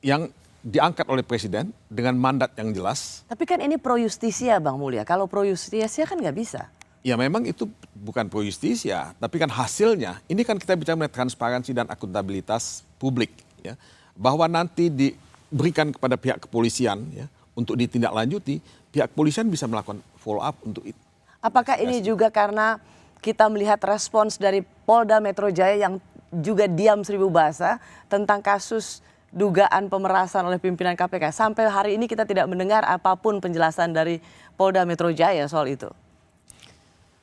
yang diangkat oleh Presiden dengan mandat yang jelas. Tapi kan ini pro justisia Bang Mulya. Kalau pro justisia kan nggak bisa. Ya memang itu bukan pro justisia, tapi kan hasilnya. Ini kan kita bicara mengenai transparansi dan akuntabilitas publik. Ya, bahwa nanti diberikan kepada pihak kepolisian ya, untuk ditindaklanjuti, pihak kepolisian bisa melakukan follow up untuk itu. Apakah ini juga karena kita melihat respons dari Polda Metro Jaya yang juga diam seribu bahasa tentang kasus dugaan pemerasan oleh pimpinan KPK. Sampai hari ini kita tidak mendengar apapun penjelasan dari Polda Metro Jaya soal itu.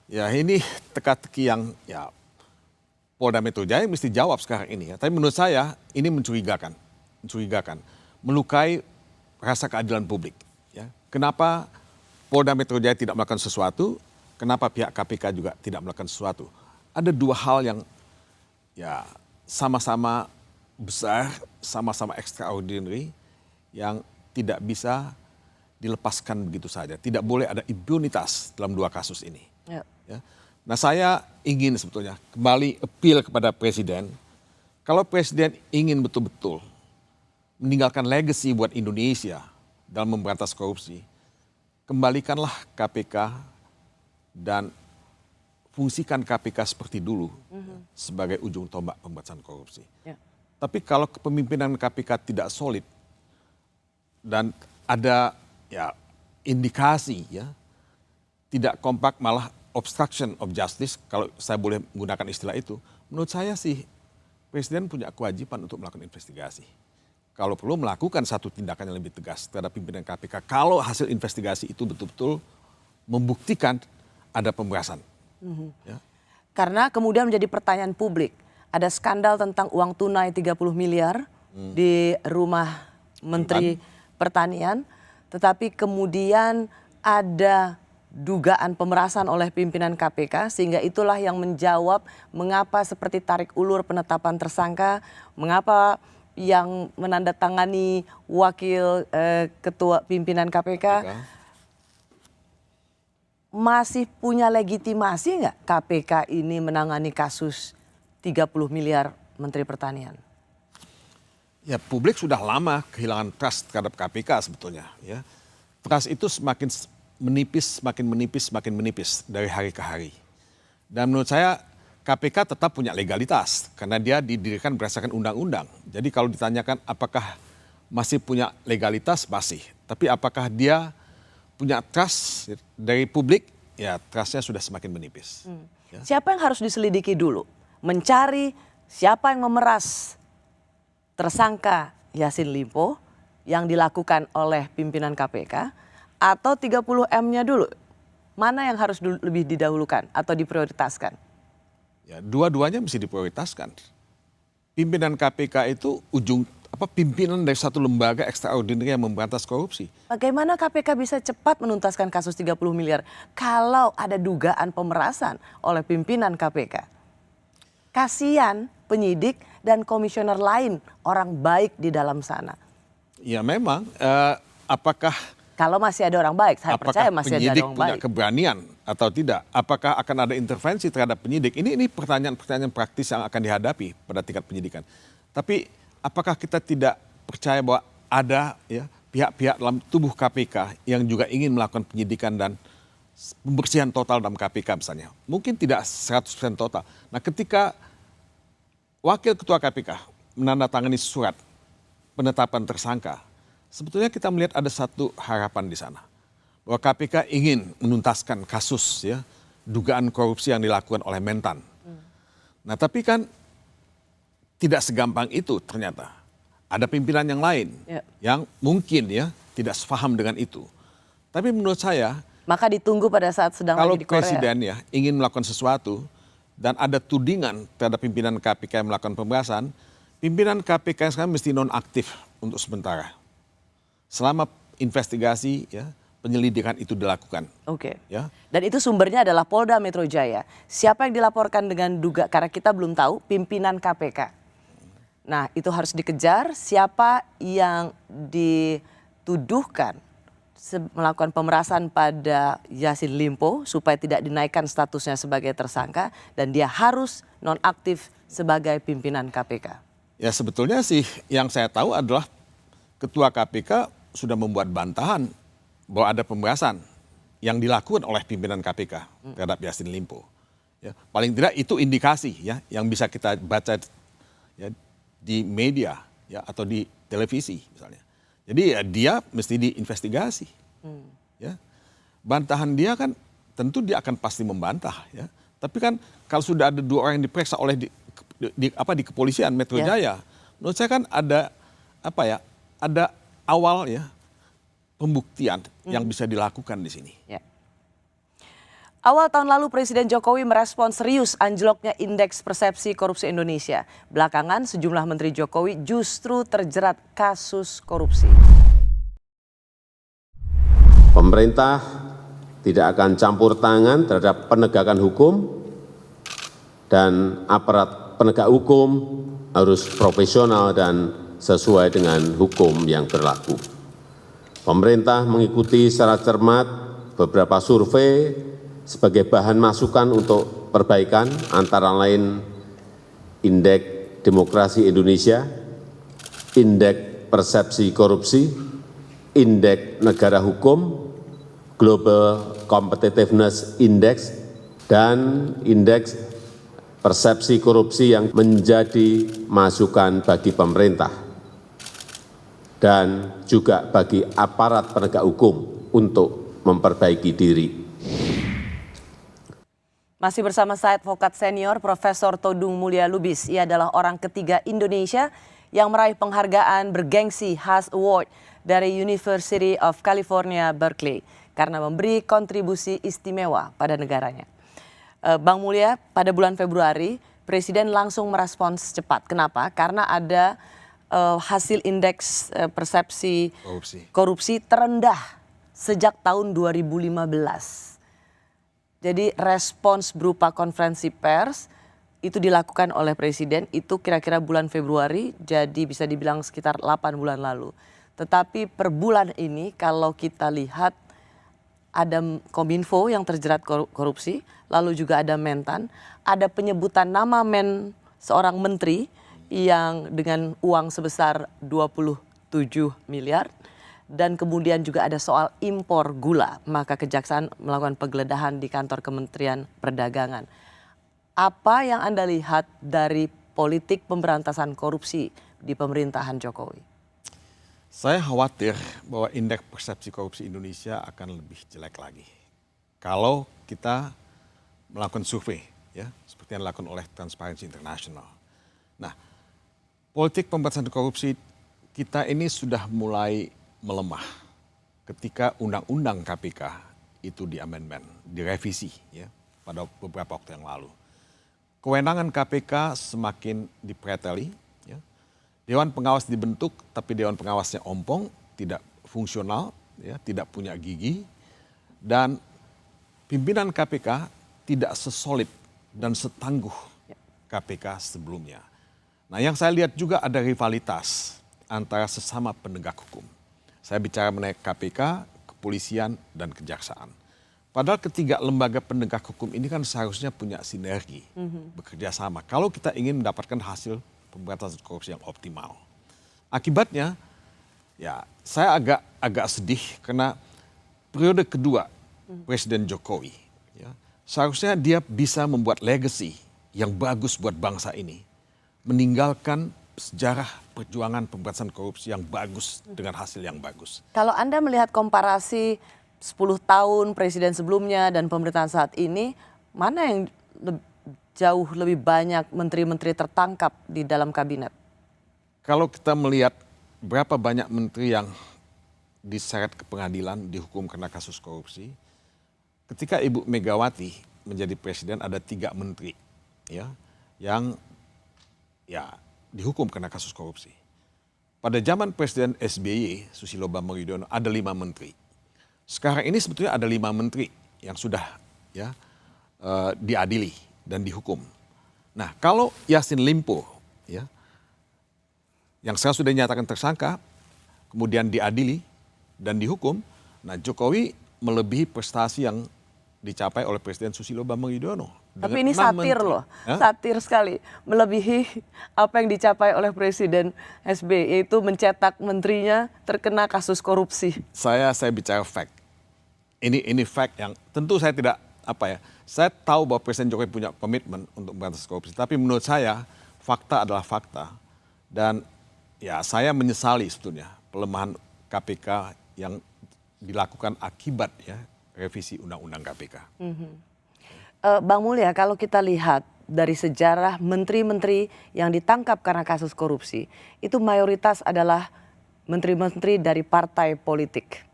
Ya ini teka-teki yang ya Polda Metro Jaya mesti jawab sekarang ini ya. Tapi menurut saya ini mencurigakan, melukai rasa keadilan publik. Ya. Kenapa Polda Metro Jaya tidak melakukan sesuatu? Kenapa pihak KPK juga tidak melakukan sesuatu? Ada 2 hal yang ya sama-sama besar, sama-sama extraordinary yang tidak bisa dilepaskan begitu saja. Tidak boleh ada impunitas dalam 2 kasus ini. Ya. Nah saya ingin sebetulnya kembali appeal kepada Presiden. Kalau Presiden ingin betul-betul meninggalkan legacy buat Indonesia dalam memberantas korupsi, kembalikanlah KPK dan fungsikan KPK seperti dulu sebagai ujung tombak pemberantasan korupsi. Ya. Tapi kalau kepemimpinan KPK tidak solid dan ada ya indikasi ya tidak kompak malah obstruction of justice kalau saya boleh menggunakan istilah itu, menurut saya sih Presiden punya kewajiban untuk melakukan investigasi. Kalau perlu melakukan satu tindakan yang lebih tegas terhadap pimpinan KPK kalau hasil investigasi itu betul-betul membuktikan ada pemerasan. Ya. Karena kemudian menjadi pertanyaan publik. Ada skandal tentang uang tunai 30 miliar di rumah Menteri Pertanian. Tetapi kemudian ada dugaan pemerasan oleh pimpinan KPK. Sehingga itulah yang menjawab mengapa seperti tarik ulur penetapan tersangka. Mengapa yang menandatangani wakil ketua pimpinan KPK. masih punya legitimasi nggak KPK ini menangani kasus 30 miliar Menteri Pertanian? Ya, publik sudah lama kehilangan trust terhadap KPK sebetulnya. Ya, trust itu semakin menipis dari hari ke hari. Dan menurut saya KPK tetap punya legalitas karena dia didirikan berdasarkan undang-undang. Jadi kalau ditanyakan apakah masih punya legalitas, masih. Tapi apakah dia punya trust dari publik, ya trustnya sudah semakin menipis. Ya. Siapa yang harus diselidiki dulu? Mencari siapa yang memeras tersangka Yassin Limpo yang dilakukan oleh pimpinan KPK atau 30M-nya dulu? Mana yang harus lebih didahulukan atau diprioritaskan? Ya, dua-duanya mesti diprioritaskan. Pimpinan KPK itu pimpinan dari satu lembaga ekstraordinari yang memberantas korupsi. Bagaimana KPK bisa cepat menuntaskan kasus 30 miliar kalau ada dugaan pemerasan oleh pimpinan KPK? Kasihan penyidik dan komisioner lain, orang baik di dalam sana. Ya memang, apakah kalau masih ada orang baik, saya percaya masih ada orang baik. Apakah penyidik punya keberanian atau tidak? Apakah akan ada intervensi terhadap penyidik? Ini pertanyaan-pertanyaan praktis yang akan dihadapi pada tingkat penyidikan. Tapi apakah kita tidak percaya bahwa ada ya pihak-pihak dalam tubuh KPK yang juga ingin melakukan penyidikan dan pembersihan total dalam KPK misalnya? Mungkin tidak 100% total. Nah, ketika Wakil Ketua KPK menandatangani surat penetapan tersangka, sebetulnya kita melihat ada satu harapan di sana. Bahwa KPK ingin menuntaskan kasus ya dugaan korupsi yang dilakukan oleh Mentan. Nah, tapi kan tidak segampang itu ternyata. Ada pimpinan yang lain yang mungkin ya tidak sepaham dengan itu. Tapi menurut saya, maka ditunggu pada saat sedang kalau lagi di Korea. presiden ya ingin melakukan sesuatu dan ada tudingan terhadap pimpinan KPK yang melakukan pembahasan, pimpinan KPK sekarang mesti nonaktif untuk sementara. Selama investigasi ya penyelidikan itu dilakukan. Oke. Ya. Dan itu sumbernya adalah Polda Metro Jaya. Siapa yang dilaporkan dengan karena kita belum tahu pimpinan KPK. Nah, itu harus dikejar siapa yang dituduhkan melakukan pemerasan pada Yassin Limpo supaya tidak dinaikkan statusnya sebagai tersangka dan dia harus nonaktif sebagai pimpinan KPK. Ya sebetulnya sih yang saya tahu adalah Ketua KPK sudah membuat bantahan bahwa ada pembahasan yang dilakukan oleh pimpinan KPK terhadap Yassin Limpo. Ya, paling tidak itu indikasi ya yang bisa kita baca ya, di media ya atau di televisi misalnya. Jadi ya dia mesti diinvestigasi. Ya. Bantahan dia kan tentu dia akan pasti membantah ya. Tapi kan kalau sudah ada 2 orang yang diperiksa oleh di kepolisian Metro Jaya, menurut saya kan ada ada awal ya pembuktian yang bisa dilakukan di sini. Ya. Awal tahun lalu Presiden Jokowi merespon serius anjloknya indeks persepsi korupsi Indonesia. Belakangan sejumlah menteri Jokowi justru terjerat kasus korupsi. Pemerintah tidak akan campur tangan terhadap penegakan hukum dan aparat penegak hukum harus profesional dan sesuai dengan hukum yang berlaku. Pemerintah mengikuti secara cermat beberapa survei sebagai bahan masukan untuk perbaikan, antara lain Indeks Demokrasi Indonesia, Indeks Persepsi Korupsi, Indeks Negara Hukum, Global Competitiveness Index, dan Indeks Persepsi Korupsi yang menjadi masukan bagi pemerintah dan juga bagi aparat penegak hukum untuk memperbaiki diri. Masih bersama saya advokat senior Profesor Todung Mulya Lubis. Ia adalah orang ketiga Indonesia yang meraih penghargaan bergengsi Haas Award dari University of California, Berkeley karena memberi kontribusi istimewa pada negaranya. Bang Mulya, pada bulan Februari Presiden langsung merespons cepat. Kenapa? Karena ada hasil indeks persepsi korupsi terendah sejak tahun 2015. Jadi respons berupa konferensi pers itu dilakukan oleh Presiden itu kira-kira bulan Februari, jadi bisa dibilang sekitar 8 bulan lalu. Tetapi per bulan ini kalau kita lihat ada Kominfo yang terjerat korupsi, lalu juga ada Mentan, ada penyebutan nama seorang menteri yang dengan uang sebesar 27 miliar, dan kemudian juga ada soal impor gula, maka Kejaksaan melakukan penggeledahan di kantor Kementerian Perdagangan. Apa yang Anda lihat dari politik pemberantasan korupsi di pemerintahan Jokowi? Saya khawatir bahwa indeks persepsi korupsi Indonesia akan lebih jelek lagi. Kalau kita melakukan survei, ya, seperti yang dilakukan oleh Transparency International. Nah, politik pemberantasan korupsi kita ini sudah mulai melemah ketika Undang-Undang KPK itu diamendmen, direvisi, ya, pada beberapa waktu yang lalu. Kewenangan KPK semakin dipreteli. Dewan pengawas dibentuk, tapi dewan pengawasnya ompong, tidak fungsional, ya, tidak punya gigi, dan pimpinan KPK tidak sesolid dan setangguh KPK sebelumnya. Nah, yang saya lihat juga ada rivalitas antara sesama penegak hukum. Saya bicara mengenai KPK, kepolisian, dan kejaksaan. Padahal ketiga lembaga penegak hukum ini kan seharusnya punya sinergi, bekerja sama. Kalau kita ingin mendapatkan hasil pemberantasan korupsi yang optimal. Akibatnya, ya saya agak sedih karena periode kedua Presiden Jokowi, ya, seharusnya dia bisa membuat legacy yang bagus buat bangsa ini, meninggalkan sejarah perjuangan pemberantasan korupsi yang bagus dengan hasil yang bagus. Kalau Anda melihat komparasi 10 tahun presiden sebelumnya dan pemerintahan saat ini, mana yang jauh lebih banyak menteri-menteri tertangkap di dalam kabinet? Kalau kita melihat berapa banyak menteri yang diseret ke pengadilan, dihukum karena kasus korupsi, ketika Ibu Megawati menjadi presiden ada 3 menteri, ya, yang ya dihukum karena kasus korupsi. Pada zaman Presiden SBY, Susilo Bambang Yudhoyono, ada 5 menteri. Sekarang ini sebetulnya ada 5 menteri yang sudah, ya, diadili dan dihukum. Nah, kalau Yassin Limpo, ya, yang sekarang sudah dinyatakan tersangka, kemudian diadili dan dihukum, nah Jokowi melebihi prestasi yang dicapai oleh Presiden Susilo Bambang Yudhoyono. Tapi ini satir loh, satir sekali. Melebihi apa yang dicapai oleh Presiden SBY, yaitu mencetak menterinya terkena kasus korupsi. Saya bicara fact. Ini fact yang tentu saya tidak, saya tahu bahwa Presiden Jokowi punya komitmen untuk memberantas korupsi. Tapi menurut saya, fakta adalah fakta. Dan ya saya menyesali sebetulnya pelemahan KPK yang dilakukan akibat, ya, revisi Undang-Undang KPK. Bang Mulya, kalau kita lihat dari sejarah menteri-menteri yang ditangkap karena kasus korupsi, itu mayoritas adalah menteri-menteri dari partai politik.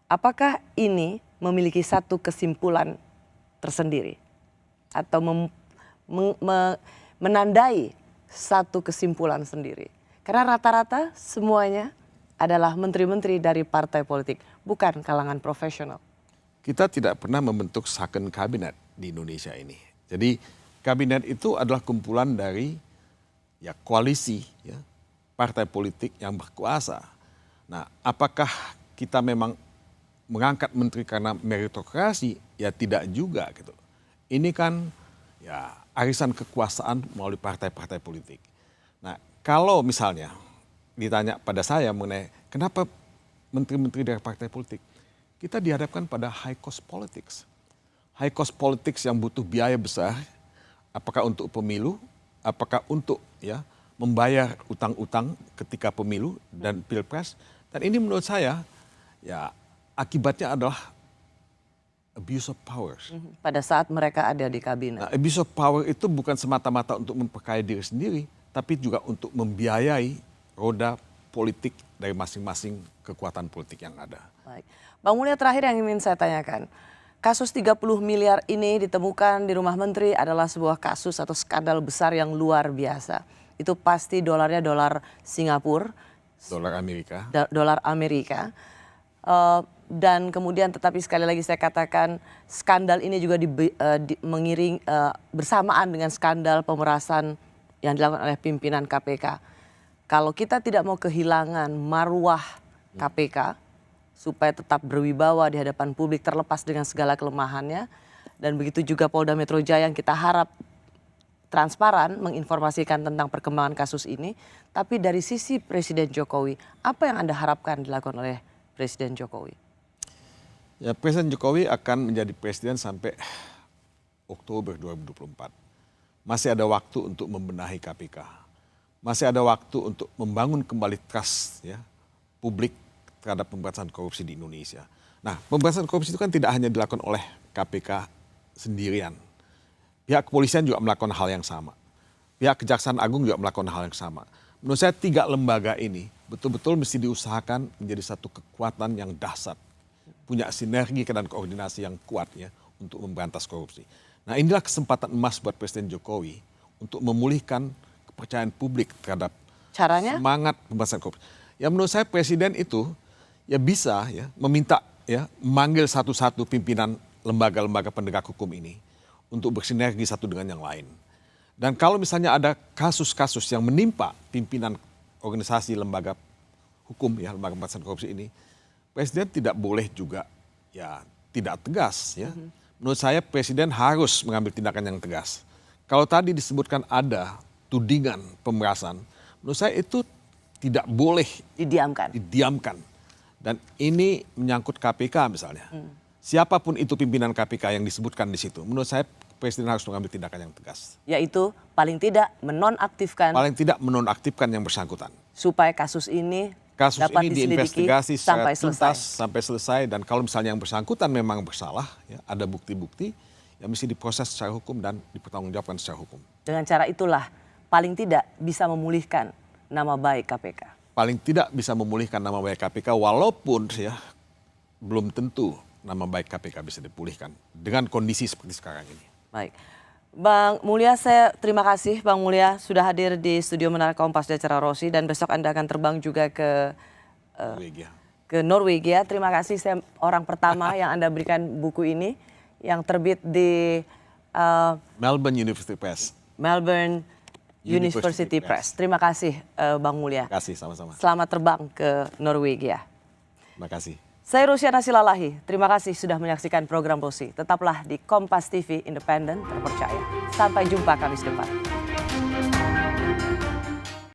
Apakah ini memiliki satu kesimpulan tersendiri atau menandai satu kesimpulan sendiri? Karena rata-rata semuanya adalah menteri-menteri dari partai politik, bukan kalangan profesional. Kita tidak pernah membentuk second cabinet di Indonesia ini. Jadi kabinet itu adalah kumpulan dari, ya, koalisi, ya, partai politik yang berkuasa. Nah, apakah kita memang mengangkat menteri karena meritokrasi? Ya tidak juga gitu. Ini kan, ya, arisan kekuasaan melalui partai-partai politik. Nah, kalau misalnya ditanya pada saya mengenai kenapa menteri-menteri dari partai politik, kita dihadapkan pada high cost politics. High cost politics yang butuh biaya besar, apakah untuk pemilu, apakah untuk, ya, membayar utang-utang ketika pemilu dan pilpres. Dan ini menurut saya, ya, akibatnya adalah abuse of power. Pada saat mereka ada di kabinet. Nah, abuse of power itu bukan semata-mata untuk memperkaya diri sendiri, tapi juga untuk membiayai roda politik dari masing-masing kekuatan politik yang ada. Baik. Bang Mulya, terakhir yang ingin saya tanyakan. Kasus 30 miliar ini ditemukan di rumah menteri adalah sebuah kasus atau skandal besar yang luar biasa. Itu pasti dolarnya dolar Singapura. Dolar Amerika. Dolar Amerika. Dan kemudian tetapi sekali lagi saya katakan skandal ini juga mengiring bersamaan dengan skandal pemerasan yang dilakukan oleh pimpinan KPK. Kalau kita tidak mau kehilangan marwah KPK, supaya tetap berwibawa di hadapan publik terlepas dengan segala kelemahannya. Dan begitu juga Polda Metro Jaya yang kita harap transparan menginformasikan tentang perkembangan kasus ini. Tapi dari sisi Presiden Jokowi, apa yang Anda harapkan dilakukan oleh Presiden Jokowi? Ya, Presiden Jokowi akan menjadi presiden sampai Oktober 2024. Masih ada waktu untuk membenahi KPK. Masih ada waktu untuk membangun kembali trust ya, publik terhadap pemberantasan korupsi di Indonesia. Nah, pemberantasan korupsi itu kan tidak hanya dilakukan oleh KPK sendirian. Pihak kepolisian juga melakukan hal yang sama. Pihak Kejaksaan Agung juga melakukan hal yang sama. Menurut saya 3 lembaga ini betul-betul mesti diusahakan menjadi satu kekuatan yang dahsyat. Punya sinergi dan koordinasi yang kuat ya untuk memberantas korupsi. Nah, inilah kesempatan emas buat Presiden Jokowi untuk memulihkan kepercayaan publik terhadap semangat pemberantasan korupsi. Ya menurut saya Presiden itu ya bisa ya meminta ya memanggil satu-satu pimpinan lembaga-lembaga penegak hukum ini untuk bersinergi satu dengan yang lain. Dan kalau misalnya ada kasus-kasus yang menimpa pimpinan organisasi lembaga hukum ya lembaga pemberantasan korupsi ini, Presiden tidak boleh juga ya tidak tegas ya. Menurut saya Presiden harus mengambil tindakan yang tegas. Kalau tadi disebutkan ada tudingan pemerasan, menurut saya itu tidak boleh didiamkan. Dan ini menyangkut KPK misalnya. Siapapun itu pimpinan KPK yang disebutkan di situ, menurut saya Presiden harus mengambil tindakan yang tegas. Yaitu paling tidak menonaktifkan. Paling tidak menonaktifkan yang bersangkutan. Supaya kasus ini dapat diinvestigasi secara tuntas sampai selesai. Dan kalau misalnya yang bersangkutan memang bersalah, ya, ada bukti-bukti yang mesti diproses secara hukum dan dipertanggungjawabkan secara hukum. Dengan cara itulah paling tidak bisa memulihkan nama baik KPK. Paling tidak bisa memulihkan nama baik KPK walaupun ya belum tentu nama baik KPK bisa dipulihkan dengan kondisi seperti sekarang ini. Baik. Bang Mulya, saya terima kasih Bang Mulya sudah hadir di studio Menara Kompas di acara Rossi dan besok Anda akan terbang juga ke Norwegia. Terima kasih, saya orang pertama yang Anda berikan buku ini yang terbit di Melbourne University Press. Melbourne University Press. Terima kasih Bang Mulya. Terima kasih sama-sama. Selamat terbang ke Norwegia. Terima kasih. Saya Rusiana Silalahi, terima kasih sudah menyaksikan program Rossi. Tetaplah di Kompas TV Independen, terpercaya. Sampai jumpa Kamis depan.